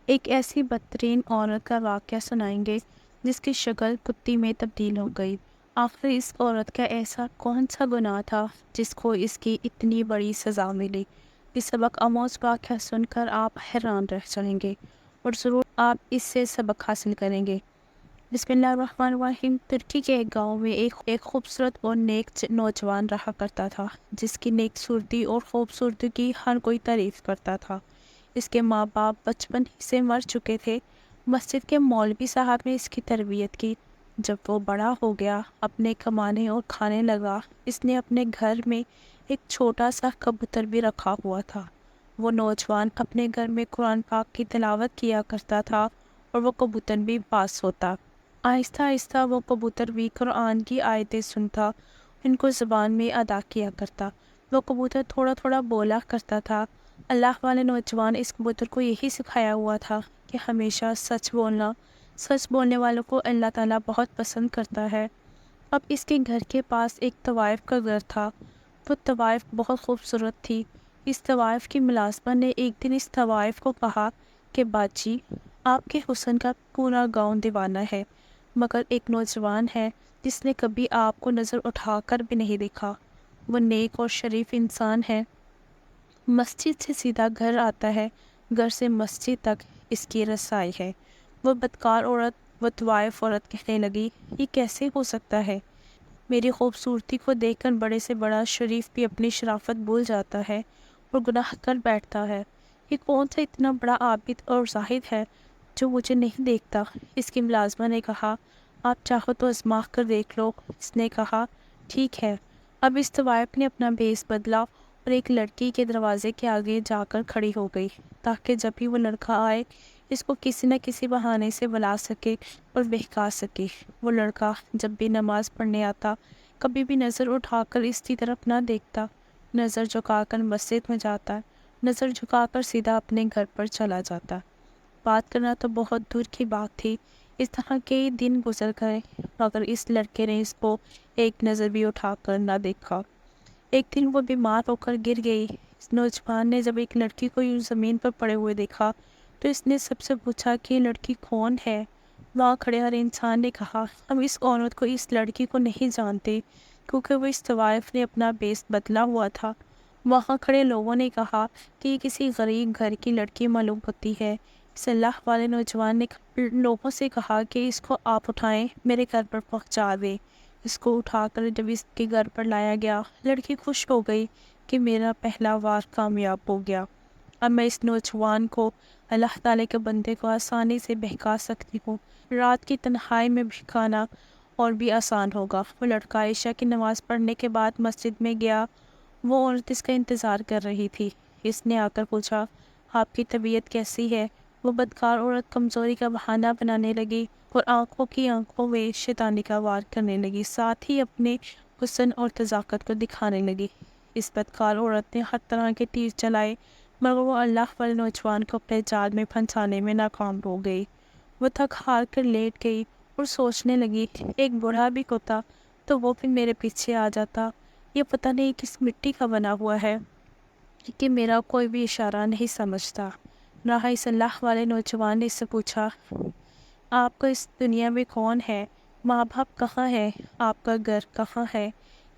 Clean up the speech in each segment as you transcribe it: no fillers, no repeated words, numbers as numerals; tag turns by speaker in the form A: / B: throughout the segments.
A: ایک ایسی بدترین عورت کا واقعہ سنائیں گے جس کی شکل کتی میں تبدیل ہو گئی۔ آخر اس عورت کا ایسا کون سا گناہ تھا جس کو اس کی اتنی بڑی سزا ملی؟ اس سبق آموز واقعہ سن کر آپ حیران رہ جائیں گے اور ضرور آپ اس سے سبق حاصل کریں گے۔ بسم اللہ الرحمن الرحیم۔ ترکی کے ایک گاؤں میں ایک خوبصورت اور نیک نوجوان رہا کرتا تھا جس کی نیک صورتی اور خوبصورتی کی ہر کوئی تعریف کرتا تھا۔ اس کے ماں باپ بچپن ہی سے مر چکے تھے۔ مسجد کے مولوی صاحب نے اس کی تربیت کی۔ جب وہ بڑا ہو گیا، اپنے کمانے اور کھانے لگا، اس نے اپنے گھر میں ایک چھوٹا سا کبوتر بھی رکھا ہوا تھا۔ وہ نوجوان اپنے گھر میں قرآن پاک کی تلاوت کیا کرتا تھا اور وہ کبوتر بھی پاس ہوتا۔ آہستہ آہستہ وہ کبوتر بھی قرآن کی آیتیں سنتا، ان کو زبان میں ادا کیا کرتا۔ وہ کبوتر تھوڑا تھوڑا بولا کرتا تھا۔ اللہ والے نوجوان اس کبوتر کو یہی سکھایا ہوا تھا کہ ہمیشہ سچ بولنا، سچ بولنے والوں کو اللہ تعالیٰ بہت پسند کرتا ہے۔ اب اس کے گھر کے پاس ایک طوائف کا گھر تھا۔ وہ طوائف بہت خوبصورت تھی۔ اس طوائف کی ملازمہ نے ایک دن اس طوائف کو کہا کہ باجی، آپ کے حسن کا پورا گاؤں دیوانہ ہے، مگر ایک نوجوان ہے جس نے کبھی آپ کو نظر اٹھا کر بھی نہیں دیکھا۔ وہ نیک اور شریف انسان ہے، مسجد سے سیدھا گھر آتا ہے، گھر سے مسجد تک اس کی رسائی ہے۔ وہ بدکار عورت، وہ طوائف عورت کہنے لگی، یہ کیسے ہو سکتا ہے؟ میری خوبصورتی کو دیکھ کر بڑے سے بڑا شریف بھی اپنی شرافت بھول جاتا ہے اور گناہ کر بیٹھتا ہے۔ یہ کون سا اتنا بڑا عابد اور زاہد ہے جو مجھے نہیں دیکھتا؟ اس کی ملازمہ نے کہا، آپ چاہو تو آزما کر دیکھ لو۔ اس نے کہا، ٹھیک ہے۔ اب اس طوائف نے اپنا بھیس بدلا اور ایک لڑکی کے دروازے کے آگے جا کر کھڑی ہو گئی تاکہ جب بھی وہ لڑکا آئے اس کو کسی نہ کسی بہانے سے بلا سکے اور بہکا سکے۔ وہ لڑکا جب بھی نماز پڑھنے آتا کبھی بھی نظر اٹھا کر اس کی طرف نہ دیکھتا، نظر جھکا کر مسجد میں جاتا، نظر جھکا کر سیدھا اپنے گھر پر چلا جاتا۔ بات کرنا تو بہت دور کی بات تھی، اس طرح کئی دن گزر گئے مگر اس لڑکے نے اس کو ایک نظر بھی اٹھا کر نہ دیکھا۔ ایک دن وہ بیمار ہو کر گر گئی۔ اس نوجوان نے جب ایک لڑکی کو یوں زمین پر پڑے ہوئے دیکھا تو اس نے سب سے پوچھا کہ یہ لڑکی کون ہے؟ وہاں کھڑے ہر انسان نے کہا، ہم اس عورت کو، اس لڑکی کو نہیں جانتے، کیونکہ وہ اس طوائف نے اپنا بیس بدلا ہوا تھا۔ وہاں کھڑے لوگوں نے کہا کہ یہ کسی غریب گھر کی لڑکی معلوم ہوتی ہے۔ اس اللہ والے نوجوان نے لوگوں سے کہا کہ اس کو آپ اٹھائیں، میرے گھر پر پہنچا دیں۔ اس کو اٹھا کر جب اس کے گھر پر لایا گیا، لڑکی خوش ہو گئی کہ میرا پہلا وار کامیاب ہو گیا۔ اب میں اس نوجوان کو، اللہ تعالیٰ کے بندے کو آسانی سے بہکا سکتی ہوں۔ رات کی تنہائی میں بہکانا اور بھی آسان ہوگا۔ وہ لڑکا عشاء کی نماز پڑھنے کے بعد مسجد میں گیا۔ وہ عورت اس کا انتظار کر رہی تھی۔ اس نے آ کر پوچھا، آپ کی طبیعت کیسی ہے؟ وہ بدکار عورت کمزوری کا بہانہ بنانے لگی اور آنکھوں میں شیطانی کا وار کرنے لگی، ساتھ ہی اپنے حسن اور طاقت کو دکھانے لگی۔ اس بدکار عورت نے ہر طرح کے تیر چلائے مگر وہ اللہ والے نوجوان کو اپنے جال میں پھنسانے میں ناکام ہو گئی۔ وہ تھک ہار کر لیٹ گئی اور سوچنے لگی، ایک بوڑھا بھی ہوتا تو وہ بھی میرے پیچھے آ جاتا۔ یہ پتہ نہیں کس مٹی کا بنا ہوا ہے کہ میرا کوئی بھی اشارہ نہیں سمجھتا۔ راہ اس اللہ والے نوجوان نے اس سے پوچھا، آپ کا اس دنیا میں کون ہے؟ ماں باپ کہاں ہے؟ آپ کا گھر کہاں ہے؟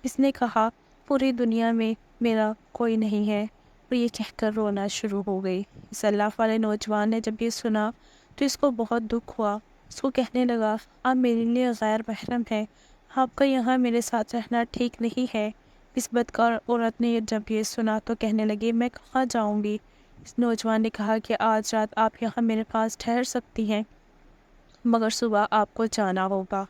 A: اس نے کہا، پوری دنیا میں میرا کوئی نہیں ہے، اور یہ کہہ کر رونا شروع ہو گئی۔ اس اللہ والے نوجوان نے جب یہ سنا تو اس کو بہت دکھ ہوا۔ اس کو کہنے لگا، آپ میرے لیے غیر محرم ہیں، آپ کا یہاں میرے ساتھ رہنا ٹھیک نہیں ہے۔ اس بدکار عورت نے جب یہ سنا تو کہنے لگی، میں کہاں جاؤں گی؟ اس نوجوان نے کہا کہ آج رات آپ یہاں میرے پاس ٹھہر سکتی ہیں مگر صبح آپ کو جانا ہوگا۔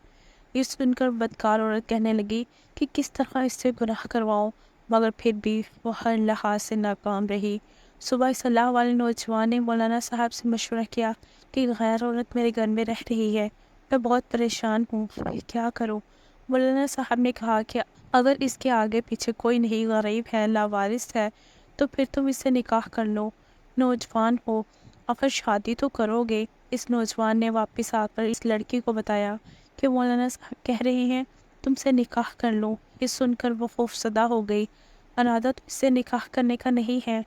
A: یہ سن کر بدکار عورت کہنے لگی کہ کس طرح اس سے گناہ کرواؤں، مگر پھر بھی وہ ہر لحاظ سے ناکام رہی۔ صبح اس اللہ والے نوجوان نے مولانا صاحب سے مشورہ کیا کہ غیر عورت میرے گھر میں رہ رہی ہے، میں بہت پریشان ہوں، کیا کروں؟ مولانا صاحب نے کہا کہ اگر اس کے آگے پیچھے کوئی نہیں، غریب ہے، لاوارث ہے، تو پھر تم اس سے نکاح کر لو، نوجوان ہو، آخر شادی تو کرو گے۔ اس نوجوان نے واپس آ کر اس لڑکی کو بتایا کہ مولانا صاحب کہہ رہے ہیں تم سے نکاح کر لو۔ یہ سن کر وہ خوف زدہ ہو گئی۔ ارادہ تو اس سے نکاح کرنے کا نہیں ہے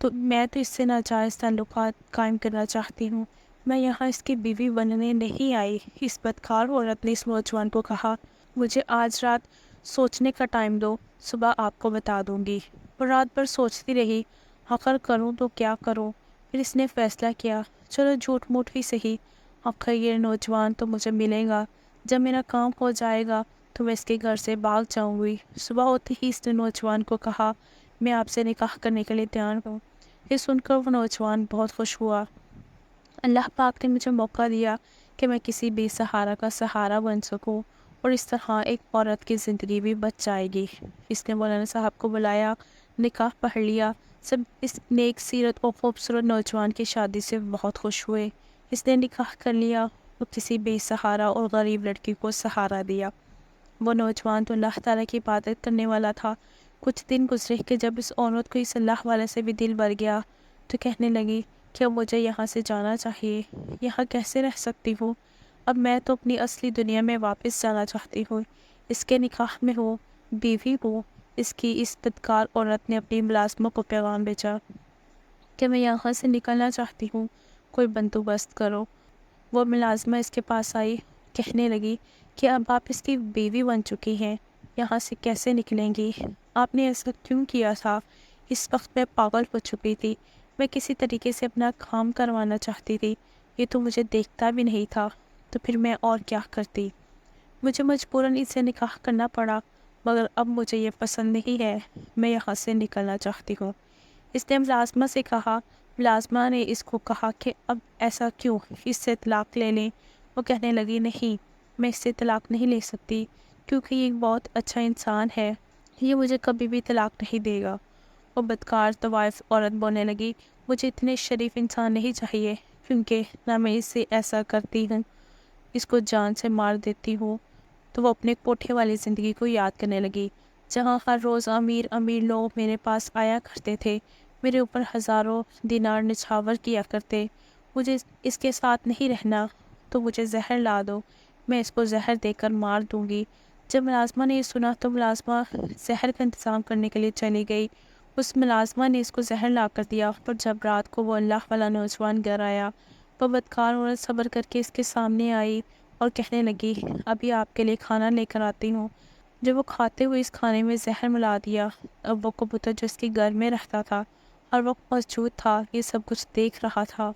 A: میں تو اس سے ناجائز تعلقات قائم کرنا چاہتی ہوں، میں یہاں اس کی بیوی بننے نہیں آئی۔ اس بدکار عورت نے اس نوجوان کو کہا، مجھے آج رات سوچنے کا ٹائم دو، صبح آپ کو بتا دوں گی۔ وہ رات بھر سوچتی رہی، آخر کروں تو کیا کروں؟ پھر اس نے فیصلہ کیا، چلو جھوٹ موٹ ہی صحیح، آخر یہ نوجوان تو مجھے ملے گا، جب میرا کام ہو جائے گا تو میں اس کے گھر سے بھاگ جاؤں گی۔ صبح ہوتے ہی اس نے نوجوان کو کہا، میں آپ سے نکاح کرنے کے لیے تیار ہوں۔ یہ سن کر وہ نوجوان بہت خوش ہوا، اللہ پاک نے مجھے موقع دیا کہ میں کسی بے سہارا کا سہارا بن سکوں، اور اس طرح ایک عورت کی زندگی بھی بچ جائے گی۔ اس نے مولانا صاحب کو بلایا، نکاح پڑھ لیا، سب اس نیک سیرت اور خوبصورت نوجوان کی شادی سے بہت خوش ہوئے۔ اس نے نکاح کر لیا اور کسی بے سہارا اور غریب لڑکی کو سہارا دیا۔ وہ نوجوان تو اللہ تعالیٰ کی عبادت کرنے والا تھا۔ کچھ دن گزرے کہ جب اس عورت کو اس اللہ والے سے بھی دل بھر گیا تو کہنے لگی کہ اب مجھے یہاں سے جانا چاہیے، یہاں کیسے رہ سکتی ہوں؟ اب میں تو اپنی اصلی دنیا میں واپس جانا چاہتی ہوں، اس کے نکاح میں ہوں، بیوی ہوں۔ اس کی اس بدکار عورت نے اپنی ملازموں کو پیغام بھیجا کہ میں یہاں سے نکلنا چاہتی ہوں، کوئی بندوبست کرو۔ وہ ملازمہ اس کے پاس آئی، کہنے لگی کہ اب آپ اس کی بیوی بن چکی ہیں، یہاں سے کیسے نکلیں گی؟ آپ نے ایسا کیوں کیا تھا؟ اس وقت میں پاگل ہو چکی تھی، میں کسی طریقے سے اپنا کام کروانا چاہتی تھی، یہ تو مجھے دیکھتا بھی نہیں تھا، تو پھر میں اور کیا کرتی؟ مجھے مجبوراً اس سے نکاح کرنا پڑا، مگر اب مجھے یہ پسند نہیں ہے، میں یہاں سے نکلنا چاہتی ہوں۔ اس نے ملازمہ سے کہا، ملازمہ نے اس کو کہا کہ اب ایسا کیوں، اس سے طلاق لے لیں۔ وہ کہنے لگی، نہیں، میں اس سے طلاق نہیں لے سکتی، کیونکہ یہ ایک بہت اچھا انسان ہے، یہ مجھے کبھی بھی طلاق نہیں دے گا۔ وہ بدکار طوائف عورت بولنے لگی، مجھے اتنے شریف انسان نہیں چاہیے، کیونکہ نہ میں اس سے ایسا کرتی ہوں، اس کو جان سے مار دیتی ہوں۔ تو وہ اپنے کوٹھے والی زندگی کو یاد کرنے لگی، جہاں ہر روز امیر امیر لوگ میرے پاس آیا کرتے تھے، میرے اوپر ہزاروں دینار نچھاور کیا کرتے۔ مجھے اس کے ساتھ نہیں رہنا، تو مجھے زہر لا دو، میں اس کو زہر دے کر مار دوں گی۔ جب ملازمہ نے یہ سنا تو ملازمہ زہر کا انتظام کرنے کے لیے چلی گئی۔ اس ملازمہ نے اس کو زہر لا کر دیا، پر جب رات کو وہ اللہ والا نوجوان گھر آیا، وہ بدکار عورت صبر کر کے اس کے سامنے آئی اور کہنے لگی، ابھی آپ کے لیے کھانا لے کر آتی ہوں۔ جب وہ کھاتے ہوئے اس کھانے میں زہر ملا دیا، اب وہ کبوتر جو اس کے گھر میں رہتا تھا ہر وقت موجود تھا، یہ سب کچھ دیکھ رہا تھا۔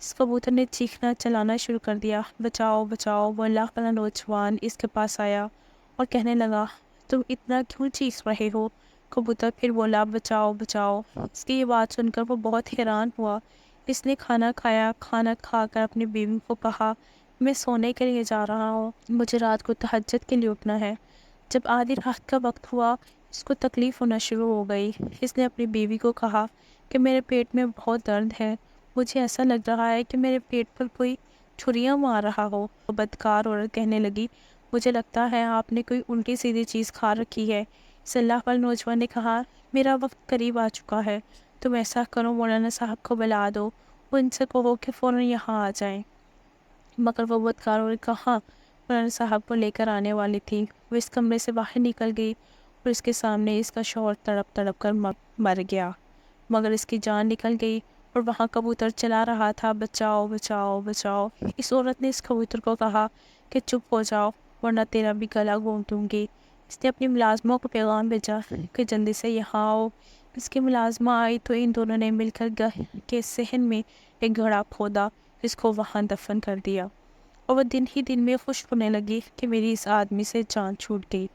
A: اس کبوتر نے چیخنا چلانا شروع کر دیا، بچاؤ بچاؤ۔ وہ اللہ والا نوجوان اس کے پاس آیا اور کہنے لگا، تم اتنا کیوں چیخ رہے ہو؟ کبوتر پھر بولا، بچاؤ بچاؤ۔ اس کی یہ بات سن کر وہ بہت حیران ہوا۔ اس نے کھانا کھایا، کھانا کھا کر اپنی بیوی کو کہا، میں سونے کے لیے جا رہا ہوں، مجھے رات کو تہجد کے لیے اٹھنا ہے۔ جب آدھی رات کا وقت ہوا، اس کو تکلیف ہونا شروع ہو گئی۔ اس نے اپنی بیوی کو کہا کہ میرے پیٹ میں بہت درد ہے، مجھے ایسا لگ رہا ہے کہ میرے پیٹ پر کوئی چھریاں مار رہا ہو۔ وہ بدکار عورت کہنے لگی، مجھے لگتا ہے آپ نے کوئی الٹی سیدھی چیز کھا رکھی ہے۔ اس اللہ والے نوجوان نے کہا، میرا وقت قریب آ چکا ہے، تم ایسا کرو، مولانا صاحب کو بلا دو، وہ ان سے کہو کہ فوراً یہاں آ جائیں۔ مگر وہ بدکار عورت کہاں مولانا صاحب کو لے کر آنے والی تھی؟ وہ اس کمرے سے باہر نکل گئی اور اس کے سامنے اس کا شوہر تڑپ تڑپ کر مر گیا، مگر اس کی جان نکل گئی اور وہاں کبوتر چلا رہا تھا، بچاؤ بچاؤ بچاؤ۔ اس عورت نے اس کبوتر کو کہا کہ چپ ہو جاؤ، ورنہ تیرا بھی گلا گھونٹ دوں گی۔ اس نے اپنی ملازموں کو پیغام بھیجا کہ جلدی سے یہاں آؤ۔ اس کی ملازمہ آئی تو ان دونوں نے مل کر گھر کے صحن میں ایک گھڑا کھودا، اس کو وہاں دفن کر دیا، اور وہ دن ہی دن میں خوش ہونے لگی کہ میری اس آدمی سے جان چھوٹ گئی،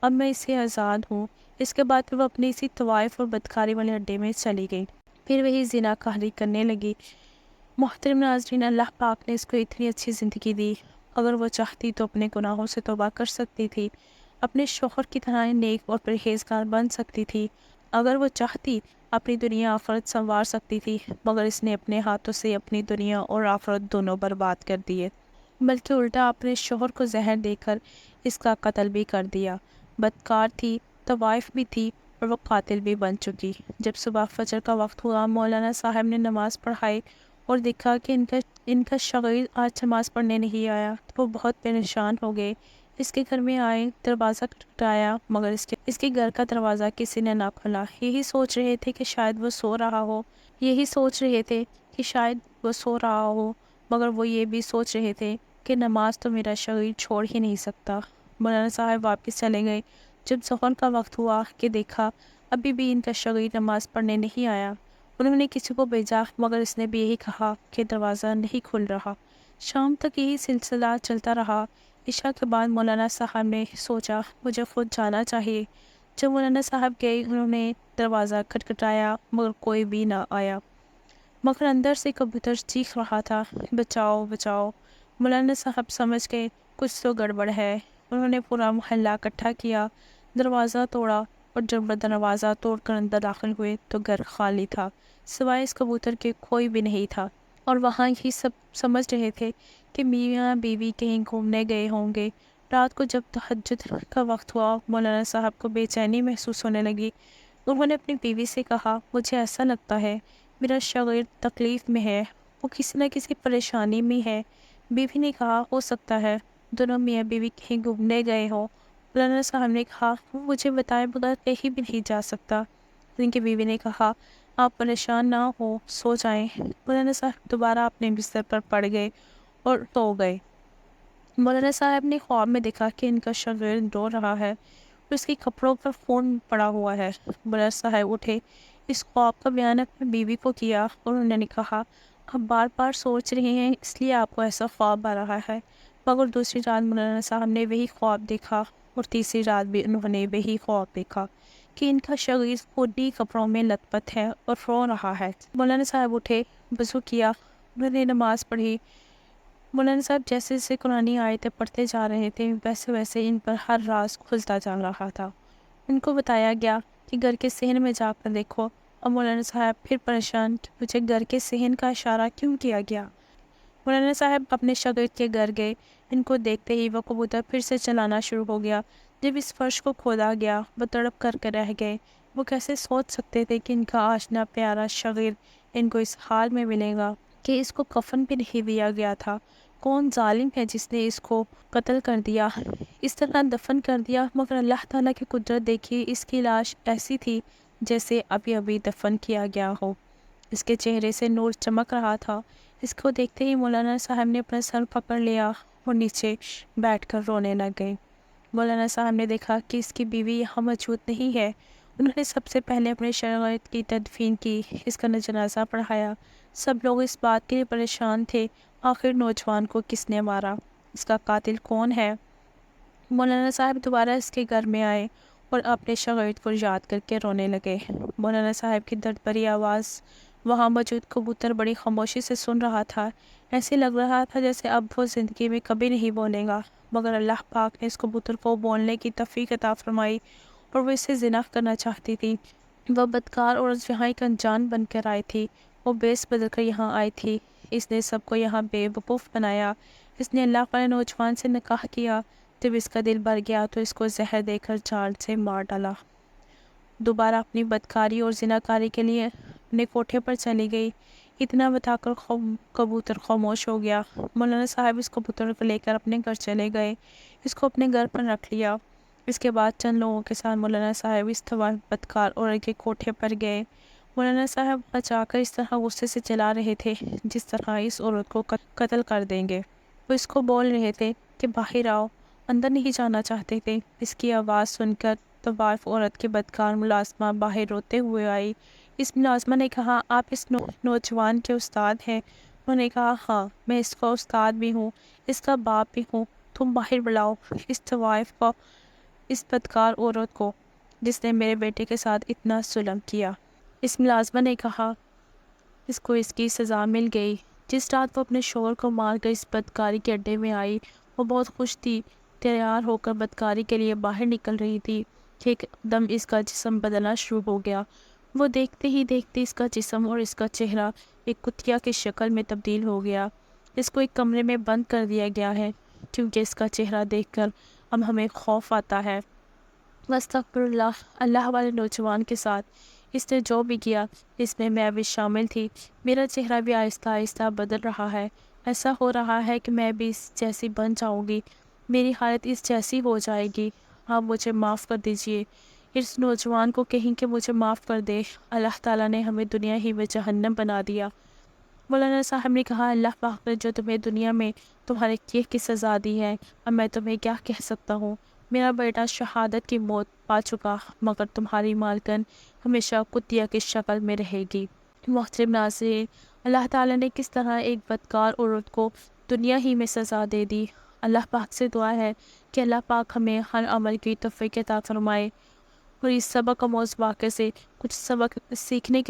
A: اب میں اس سے آزاد ہوں۔ اس کے بعد پھر وہ اپنی اسی طوائف اور بدکاری والے اڈے میں چلی گئی، پھر وہی زنا کاری کرنے لگی۔ محترم ناظرین، اللہ پاک نے اس کو اتنی اچھی زندگی دی، اگر وہ چاہتی تو اپنے گناہوں سے توبہ کر سکتی تھی، اپنے شوہر کی طرح نیک اور پرہیزگار بن سکتی تھی، اگر وہ چاہتی اپنی دنیا آخرت سنوار سکتی تھی، مگر اس نے اپنے ہاتھوں سے اپنی دنیا اور آخرت دونوں برباد کر دیے، بلکہ الٹا اپنے شوہر کو زہر دے کر اس کا قتل بھی کر دیا۔ بدکار تھی، طوائف بھی تھی، اور وہ قاتل بھی بن چکی۔ جب صبح فجر کا وقت ہوا، مولانا صاحب نے نماز پڑھائی اور دیکھا کہ ان کا شاگرد آج نماز پڑھنے نہیں آیا، تو وہ بہت پریشان ہو گئے۔ اس کے گھر میں آئے، دروازہ کھٹکھٹایا مگر اس کے گھر کا دروازہ کسی نے نہ کھولا۔ یہی سوچ رہے تھے کہ شاید وہ سو رہا ہو مگر وہ یہ بھی سوچ رہے تھے کہ نماز تو میرا شریر چھوڑ ہی نہیں سکتا۔ مولانا صاحب واپس چلے گئے۔ جب ظہر کا وقت ہوا کہ دیکھا ابھی بھی ان کا شریر نماز پڑھنے نہیں آیا۔ انہوں نے کسی کو بھیجا مگر اس نے بھی یہی کہا کہ دروازہ نہیں کھل رہا۔ شام تک یہی سلسلہ چلتا رہا۔ عشاء کے بعد مولانا صاحب نے سوچا مجھے خود جانا چاہیے۔ جب مولانا صاحب گئے انہوں نے دروازہ کھٹکھٹایا مگر کوئی بھی نہ آیا، مگر اندر سے کبوتر چیخ رہا تھا، بچاؤ بچاؤ۔ مولانا صاحب سمجھ گئے کچھ تو گڑبڑ ہے۔ انہوں نے پورا محلہ اکٹھا کیا، دروازہ توڑا، اور جب دروازہ توڑ کر اندر داخل ہوئے تو گھر خالی تھا، سوائے اس کبوتر کے کوئی بھی نہیں تھا۔ اور وہاں ہی سب سمجھ رہے تھے کہ میاں بیوی کہیں گھومنے گئے ہوں گے۔ رات کو جب تہجد کا وقت ہوا مولانا صاحب کو بے چینی محسوس ہونے لگی۔ انہوں نے اپنی بیوی سے کہا مجھے ایسا لگتا ہے میرا شوہر تکلیف میں ہے، وہ کسی نہ کسی پریشانی میں ہے۔ بیوی نے کہا ہو سکتا ہے دونوں میاں بیوی کہیں گھومنے گئے ہوں۔ مولانا صاحب نے کہا وہ مجھے بتائے بغیر کہیں بھی نہیں جا سکتا۔ ان کی بیوی نے کہا آپ پریشان نہ ہو، سو جائیں۔ مولانا صاحب دوبارہ اپنے بستر پر پڑ گئے اور سو گئے۔ مولانا صاحب نے خواب میں دیکھا کہ ان کا شاگرد رو رہا ہے اور اس کے کپڑوں پر خون پڑا ہوا ہے۔ مولانا صاحب اٹھے، اس خواب کا بیان اپنی بیوی کو کیا اور انہوں نے کہا آپ بار بار سوچ رہے ہیں اس لیے آپ کو ایسا خواب آ رہا ہے۔ مگر دوسری رات مولانا صاحب نے وہی خواب دیکھا اور تیسری رات بھی انہوں نے وہی خواب دیکھا کہ ان کا شاگرد خونی کپڑوں میں لت پت ہے اور رو رہا ہے۔ مولانا صاحب اٹھے، وضو کیا، انہوں نے نماز پڑھی۔ مولانا صاحب جیسے جیسے قرآنی آیتیں پڑھتے جا رہے تھے ویسے ویسے ان پر ہر راز کھلتا جا رہا تھا۔ ان کو بتایا گیا کہ گھر کے صحن میں جا کر دیکھو، اور مولانا صاحب پھر پریشان کہ مجھے گھر کے صحن کا اشارہ کیوں کیا گیا۔ مولانا صاحب اپنے شاگرد کے گھر گئے، ان کو دیکھتے ہی وہ کبوتر پھر سے چلانا شروع ہو گیا۔ جب اس فرش کو کھودا گیا وہ تڑپ کر کے رہ گئے۔ وہ کیسے سوچ سکتے تھے کہ ان کا آشنا پیارا شاگرد ان کو اس حال میں ملے گا کہ اس کو کفن بھی نہیں دیا گیا تھا۔ کون ظالم ہے جس نے اس کو قتل کر دیا، اس طرح دفن کر دیا، مگر اللہ تعالیٰ کی قدرت دیکھی، اس کی لاش ایسی تھی جیسے ابھی ابھی دفن کیا گیا ہو۔ اس کے چہرے سے نور چمک رہا تھا۔ اس کو دیکھتے ہی مولانا صاحب نے اپنا سر پکڑ لیا اور نیچے بیٹھ کر رونے لگ گئے۔ مولانا صاحب نے دیکھا کہ اس کی بیوی یہاں موجود نہیں ہے۔ انہوں نے سب سے پہلے اپنے شاگرد کی تدفین کی، اس کا جنازہ پڑھایا۔ سب لوگ اس بات کے لیے پریشان تھے آخر نوجوان کو کس نے مارا، اس کا قاتل کون ہے۔ مولانا صاحب دوبارہ اس کے گھر میں آئے اور اپنے شاگرد کو یاد کر کے رونے لگے۔ مولانا صاحب کی درد بھری آواز وہاں موجود کبوتر بڑی خاموشی سے سن رہا تھا۔ ایسے لگ رہا تھا جیسے اب وہ زندگی میں کبھی نہیں بولے گا، مگر اللہ پاک نے اس کبوتر کو بولنے کی توفیق عطا فرمائی اور وہ اسے زنا کرنا چاہتی تھی۔ وہ بدکار اور یہاں ایک انجان بن کر آئی تھی، وہ بیس بدل کر یہاں آئی تھی۔ اس نے سب کو یہاں بے وقوف بنایا۔ اس نے اللہ والے نوجوان سے نکاح کیا، جب اس کا دل بھر گیا تو اس کو زہر دے کر جان سے مار ڈالا۔ دوبارہ اپنی بدکاری اور زناکاری کے لیے اپنے کوٹھے پر چلی گئی۔ اتنا بتا کر کبوتر خاموش ہو گیا۔ مولانا صاحب اس کبوتر کو لے کر اپنے گھر چلے گئے، اس کو اپنے گھر پر رکھ لیا۔ اس کے بعد چند لوگوں کے ساتھ مولانا صاحب اس بدکار عورت کے کوٹھے پر گئے۔ مولانا صاحب بچا کر اس طرح غصے سے چلا رہے تھے جس طرح اس عورت کو قتل کر دیں گے۔ وہ اس کو بول رہے تھے کہ باہر آؤ، اندر نہیں جانا چاہتے تھے۔ اس کی آواز سن کر طوائف عورت کے بدکار ملازمہ باہر روتے ہوئے آئی۔ اس ملازمہ نے کہا آپ اس نوجوان کے استاد ہیں؟ انہوں نے کہا ہاں، میں اس کا استاد بھی ہوں، اس کا باپ بھی ہوں۔ تم باہر بلاؤ اس طوائف کو، اس بدکار عورت کو جس نے میرے بیٹے کے ساتھ اتنا ظلم کیا۔ اس ملازمہ نے کہا اس کو اس کی سزا مل گئی۔ جس رات وہ اپنے شوہر کو مار کر اس بدکاری کے اڈے میں آئی وہ بہت خوش تھی، تیار ہو کر بدکاری کے لیے باہر نکل رہی تھی کہ ایک دم اس کا جسم بدلنا شروع ہو گیا۔ وہ دیکھتے ہی دیکھتے اس کا جسم اور اس کا چہرہ ایک کتیا کی شکل میں تبدیل ہو گیا۔ اس کو ایک کمرے میں بند کر دیا گیا ہے کیونکہ اس کا چہرہ دیکھ کر اب ہمیں خوف آتا ہے۔ استغفر اللہ، اللہ والے نوجوان کے ساتھ اس نے جو بھی کیا اس میں بھی شامل تھی۔ میرا چہرہ بھی آہستہ آہستہ بدل رہا ہے، ایسا ہو رہا ہے کہ میں بھی اس جیسی بن جاؤں گی۔ میری حالت اس جیسی ہو جائے گی، آپ مجھے معاف کر دیجئے۔ اس نوجوان کو کہیں کہ مجھے معاف کر دے، اللہ تعالیٰ نے ہمیں دنیا ہی میں جہنم بنا دیا۔ مولانا صاحب نے کہا اللہ پاک نے جو تمہیں دنیا میں تمہارے کیے کی سزا دی ہے، اب میں تمہیں کیا کہہ سکتا ہوں۔ میرا بیٹا شہادت کی موت پا چکا، مگر تمہاری مالکن ہمیشہ کتیا کی شکل میں رہے گی۔ محترم ناظرین، اللہ تعالیٰ نے کس طرح ایک بدکار عورت کو دنیا ہی میں سزا دے دی۔ اللہ پاک سے دعا ہے کہ اللہ پاک ہمیں ہر عمل کی توفیق عطا فرمائے، اور اس سبق آموز واقعے سے کچھ سبق سیکھنے کی